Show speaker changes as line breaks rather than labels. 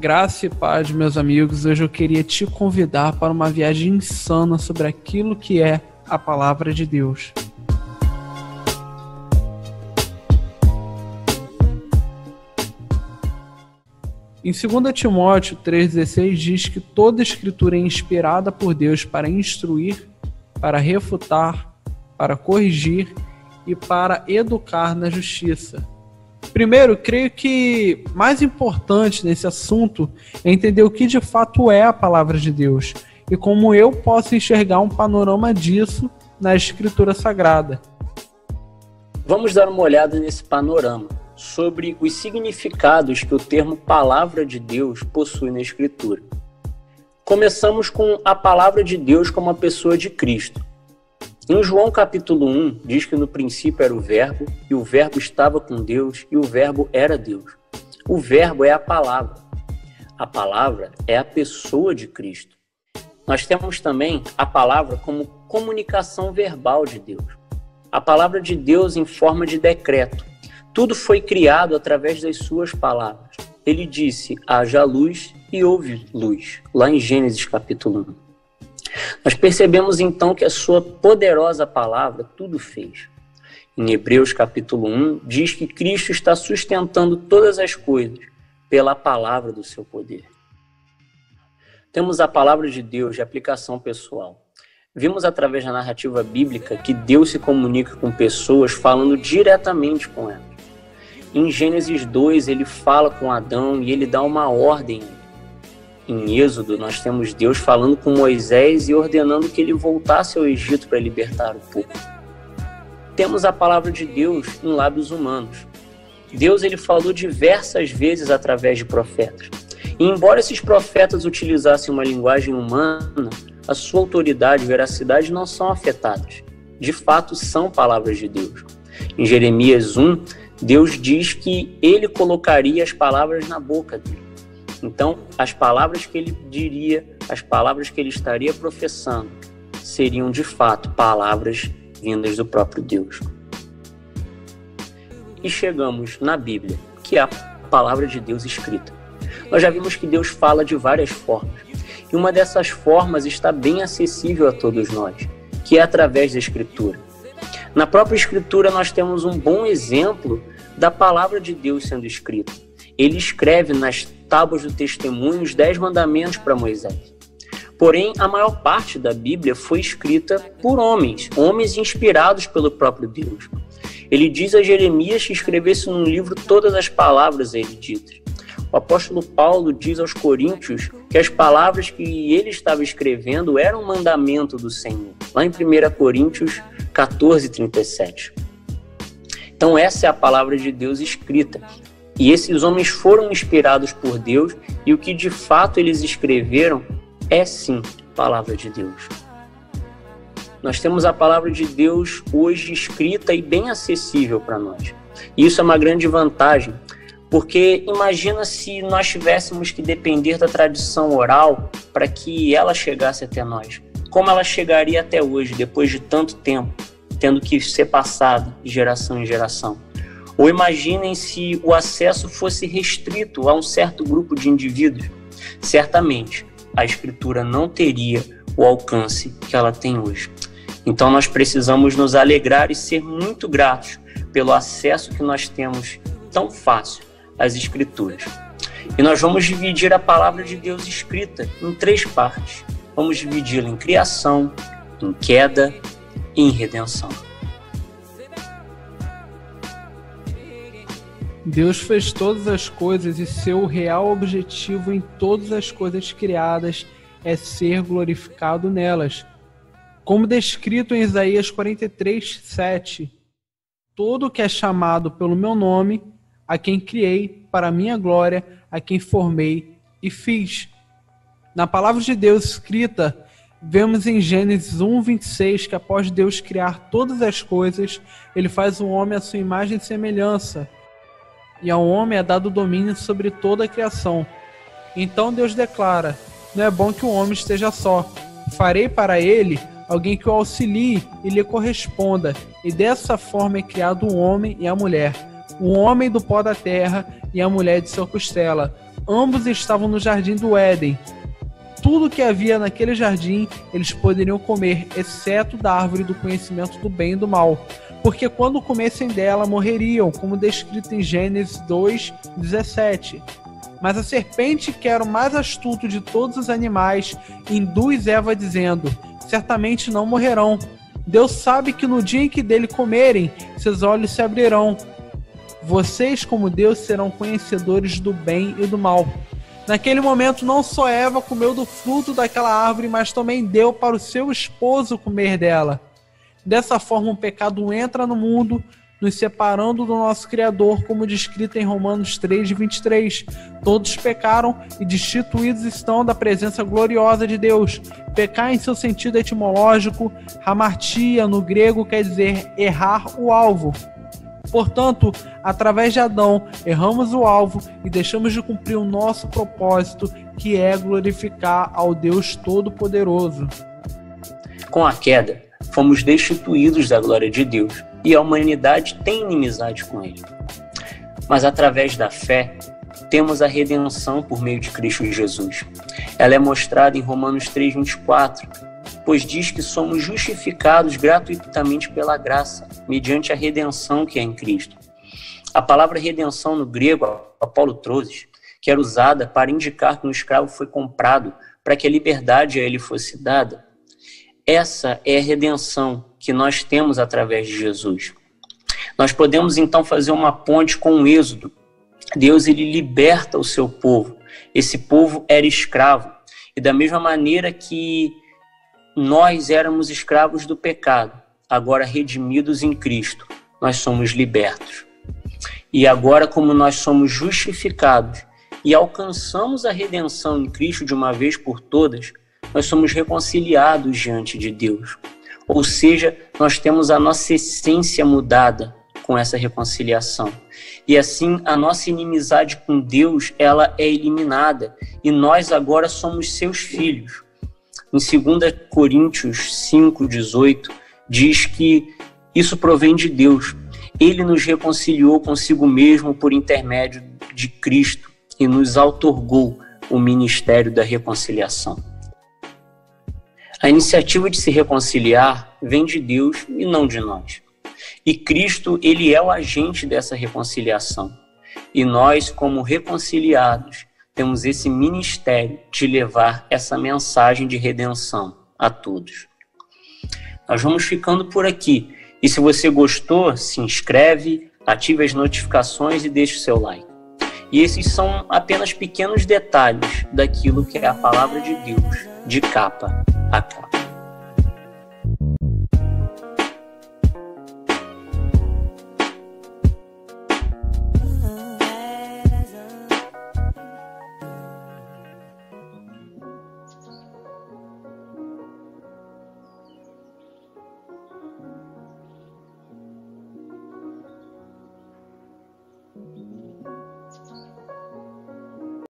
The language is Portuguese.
Graça e paz, meus amigos. Hoje eu queria te convidar para uma viagem insana sobre aquilo que é a Palavra de Deus. Em 2 Timóteo 3,16 diz que toda escritura é inspirada por Deus para instruir, para refutar, para corrigir e para educar na justiça. Primeiro, creio que mais importante nesse assunto é entender o que de fato é a Palavra de Deus e como eu posso enxergar um panorama disso na Escritura Sagrada.
Vamos dar uma olhada nesse panorama sobre os significados que o termo Palavra de Deus possui na Escritura. Começamos com a Palavra de Deus como a pessoa de Cristo. Em João capítulo 1, diz que no princípio era o Verbo, e o Verbo estava com Deus, e o Verbo era Deus. O Verbo é a Palavra. A Palavra é a pessoa de Cristo. Nós temos também a Palavra como comunicação verbal de Deus. A Palavra de Deus em forma de decreto. Tudo foi criado através das suas palavras. Ele disse, haja luz e houve luz, lá em Gênesis capítulo 1. Nós percebemos então que a sua poderosa palavra tudo fez. Em Hebreus capítulo 1, diz que Cristo está sustentando todas as coisas pela palavra do seu poder. Temos a palavra de Deus de aplicação pessoal. Vimos através da narrativa bíblica que Deus se comunica com pessoas falando diretamente com elas. Em Gênesis 2, ele fala com Adão e ele dá uma ordem. Em Êxodo, nós temos Deus falando com Moisés e ordenando que ele voltasse ao Egito para libertar o povo. Temos a palavra de Deus em lábios humanos. Deus ele falou diversas vezes através de profetas. E embora esses profetas utilizassem uma linguagem humana, a sua autoridade e veracidade não são afetadas. De fato, são palavras de Deus. Em Jeremias 1, Deus diz que ele colocaria as palavras na boca dele. Então, as palavras que ele diria, as palavras que ele estaria professando, seriam de fato palavras vindas do próprio Deus. E chegamos na Bíblia, que é a palavra de Deus escrita. Nós já vimos que Deus fala de várias formas. E uma dessas formas está bem acessível a todos nós, que é através da Escritura. Na própria Escritura nós temos um bom exemplo da palavra de Deus sendo escrita. Ele escreve nas tábuas do testemunho os 10 mandamentos para Moisés. Porém, a maior parte da Bíblia foi escrita por homens inspirados pelo próprio Deus. Ele diz a Jeremias que escrevesse num livro todas as palavras a ele ditas. O apóstolo Paulo diz aos Coríntios que as palavras que ele estava escrevendo eram um mandamento do Senhor, lá em 1 Coríntios 14:37. Então essa é a palavra de Deus escrita. E esses homens foram inspirados por Deus e o que de fato eles escreveram é sim palavra de Deus. Nós temos a palavra de Deus hoje escrita e bem acessível para nós. E isso é uma grande vantagem, porque imagina se nós tivéssemos que depender da tradição oral para que ela chegasse até nós. Como ela chegaria até hoje, depois de tanto tempo, tendo que ser passada de geração em geração? Ou imaginem se o acesso fosse restrito a um certo grupo de indivíduos. Certamente, a Escritura não teria o alcance que ela tem hoje. Então, nós precisamos nos alegrar e ser muito gratos pelo acesso que nós temos tão fácil às Escrituras. E nós vamos dividir a palavra de Deus escrita em 3 partes. Vamos dividi-la em criação, em queda e em redenção.
Deus fez todas as coisas e seu real objetivo em todas as coisas criadas é ser glorificado nelas. Como descrito em Isaías 43:7, todo que é chamado pelo meu nome, a quem criei, para a minha glória, a quem formei e fiz. Na palavra de Deus escrita, vemos em Gênesis 1:26 que após Deus criar todas as coisas, ele faz o homem à sua imagem e semelhança. E ao homem é dado domínio sobre toda a criação. Então Deus declara, não é bom que o homem esteja só. Farei para ele alguém que o auxilie e lhe corresponda. E dessa forma é criado o homem e a mulher. o homem do pó da terra e a mulher de sua costela. Ambos estavam no jardim do Éden. Tudo que havia naquele jardim eles poderiam comer, exceto da árvore do conhecimento do bem e do mal, porque quando comessem dela morreriam, como descrito em Gênesis 2:17. Mas a serpente, que era o mais astuto de todos os animais, induz Eva dizendo: certamente não morrerão. Deus sabe que no dia em que dele comerem, seus olhos se abrirão. Vocês, como Deus, serão conhecedores do bem e do mal. Naquele momento, não só Eva comeu do fruto daquela árvore, mas também deu para o seu esposo comer dela. Dessa forma, o pecado entra no mundo, nos separando do nosso Criador, como descrito em Romanos 3:23. Todos pecaram e destituídos estão da presença gloriosa de Deus. Pecar, em seu sentido etimológico, hamartia, no grego, quer dizer errar o alvo. Portanto, através de Adão, erramos o alvo e deixamos de cumprir o nosso propósito, que é glorificar ao Deus Todo-Poderoso.
Com a queda, fomos destituídos da glória de Deus e a humanidade tem inimizade com Ele. Mas através da fé, temos a redenção por meio de Cristo Jesus. Ela é mostrada em Romanos 3:24, pois diz que somos justificados gratuitamente pela graça, mediante a redenção que é em Cristo. A palavra redenção no grego, apolutrosis, que era usada para indicar que um escravo foi comprado para que a liberdade a ele fosse dada, essa é a redenção que nós temos através de Jesus. Nós podemos então fazer uma ponte com o Êxodo. Deus, ele liberta o seu povo. Esse povo era escravo. E da mesma maneira que nós éramos escravos do pecado, agora redimidos em Cristo, nós somos libertos. E agora, como nós somos justificados e alcançamos a redenção em Cristo de uma vez por todas, nós somos reconciliados diante de Deus. Ou seja, nós temos a nossa essência mudada com essa reconciliação. E assim, a nossa inimizade com Deus, ela é eliminada. E nós agora somos seus filhos. Em 2 Coríntios 5:18, diz que isso provém de Deus. Ele nos reconciliou consigo mesmo por intermédio de Cristo e nos outorgou o ministério da reconciliação. A iniciativa de se reconciliar vem de Deus e não de nós. E Cristo, ele é o agente dessa reconciliação. E nós, como reconciliados, temos esse ministério de levar essa mensagem de redenção a todos. Nós vamos ficando por aqui. E se você gostou, se inscreve, ative as notificações e deixe o seu like. E esses são apenas pequenos detalhes daquilo que é a palavra de Deus, de capa a capa.